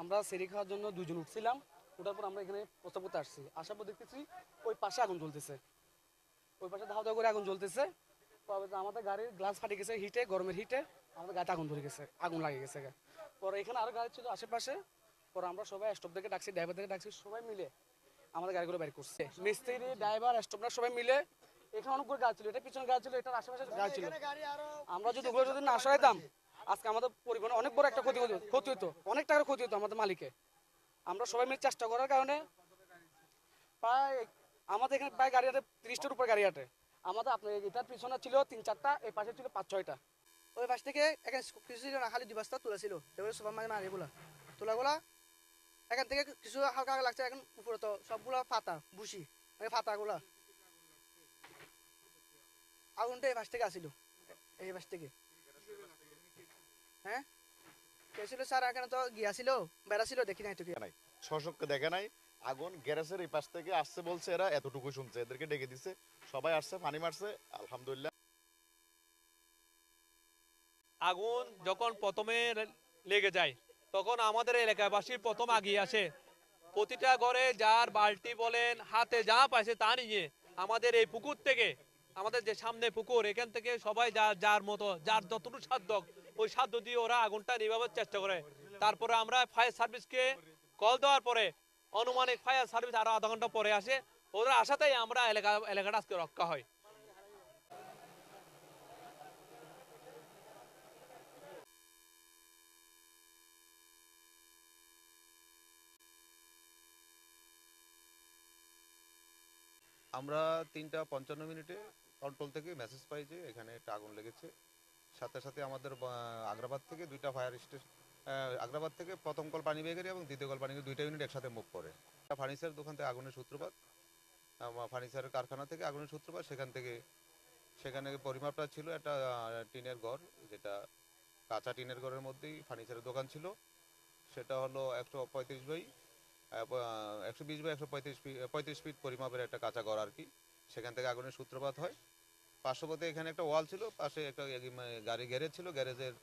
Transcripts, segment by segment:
আমরা সেরি খাওয়ার জন্য দুজন উঠছিলাম, ওঠার পর আমরা এখানে প্রস্তাব করতে আসছি, আসার পর দেখতেছি ওই পাশে আগুন জ্বলতেছে, ওই পাশে ধাওয়া ধাওয়া করে আগুন জ্বলতেছে। আমাদের গাড়ির গ্লাস ফাটে গেছে হিটে, গরমের হিটে আমাদের গাড়িতে আগুন ধরে গেছে, আগুন লাগে গেছে। পরে এখানে আরো গাড়ি ছিল আশেপাশে, পরে আমরা সবাই স্টপ থেকে ডাকছি, ড্রাইভার থেকে ডাকছি, সবাই মিলে আমাদের গাড়িগুলো বের করছে, মিস্ত্রি ড্রাইভার স্টপরা সবাই মিলে। এখানে অনেকগুলো গাছ ছিল, এটা পিছনে গাছ ছিল, এটার আশেপাশে গাছ ছিল। আমরা যদি ওগুলো যদি না সরাইতাম আজকে আমাদের পরিবহনে অনেক বড় একটা ক্ষতি হতো, অনেক টাকার ক্ষতি হতো আমাদের মালিকে। আমরা সবাই মিলে চেষ্টা করার কারণে প্রায় আমাদের এখানে প্রায় গাড়ি হাটে 30টার উপর গাড়ি হাটে। আমাদের আপনার এটার পিছনে ছিল 3-4টা, এই পাশে ছিল 5-6টা। ওই পাশ থেকে এখানে কিছু ছিল না, খালি 2 বস্তা তোলা ছিল, সেগুলো সবার মাঝে মারিগুলা তোলাগুলা এখান থেকে কিছু হালকা হালকা লাগছে, এখন উপরে তো সবগুলো পাতা বুসি, পাতাগুলা আগুনটা এই পাশ থেকে আসিল, এই পাশ থেকে। হ্যাঁ কে ছিল স্যার? এখানে তো গিয়াছিল, বেড়া ছিল, দেখি নাই তো কি নাই, শশককে দেখে নাই। আগুন গ্যারেজের এই পাশ থেকে আসছে বলছে, এরা এতটুকু শুনছে, এদেরকে ডেকে দিছে, সবাই আসছে, পানি মারছে, আলহামদুলিল্লাহ। আগুন যখন প্রথমে লেগে যায় তখন আমাদের এলাকাবাসী প্রথম আগিয়ে আসে, প্রতিটা ঘরে যার বালতি বলেন হাতে যা পাইছে তা নিয়ে আমাদের এই পুকুর থেকে, আমাদের যে সামনে পুকুর, এখান থেকে সবাই যার মতো যার যতটুকু সাধ্য ওই সাধ্য দিয়ে ওরা আগুনটা নিভাবার চেষ্টা করে। তারপরে আমরা ফায়ার সার্ভিসকে কল দেওয়ার পরে অনুমানিক ফায়ার সার্ভিস আরো আধা ঘন্টা পরে আসে, ওরা আসাতেই আমরা এলাকাটা আজকে রক্ষা হয়। আমরা 3:55 কন্ট্রোল থেকে মেসেজ পাই যে এখানে একটা আগুন লেগেছে। সাথে সাথে আমাদের আগ্রাবাদ থেকে 2টা ফায়ার স্টেশন, আগ্রাবাদ থেকে প্রথম কল পানিবাহিনী এবং দ্বিতীয় কল পানিবাহিনী 2টা ইউনিট একসাথে মুভ করে। ফার্নিচার দোকান থেকে আগুনের সূত্রপাত, ফার্নিচারের কারখানা থেকে আগুনের সূত্রপাত। সেখানে পরিমাপটা ছিল একটা টিনের ঘর, যেটা কাঁচা টিনের ঘরের মধ্যেই ফার্নিচারের দোকান ছিল। সেটা হলো 135 বাই 120 বাই 135 ফিট পরিমাপের একটা কাঁচা ঘর আর কি। সেখান থেকে আগুনের সূত্রপাত হয়। পার্শ্ববর্তী এখানে একটা ওয়াল ছিল, পাশে একটা গাড়ি গ্যারেজ ছিল, গ্যারেজের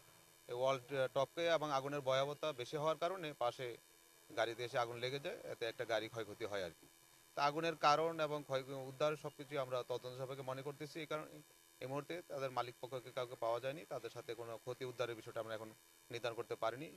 ওয়াল টপকে এবং আগুনের ভয়াবহতা বেশি হওয়ার কারণে পাশে গাড়িতে এসে আগুন লেগে যায়, এতে একটা গাড়ি ক্ষয়ক্ষতি হয় আর কি। তা আগুনের কারণ এবং উদ্ধার সবকিছু আমরা তদন্ত সাপেক্ষে মনে করতেছি। এই কারণে এই মুহূর্তে তাদের মালিক পক্ষকে কাউকে পাওয়া যায়নি, তাদের সাথে কোনো ক্ষতি উদ্ধারের বিষয়টা আমরা এখন নির্ধারণ করতে পারিনি।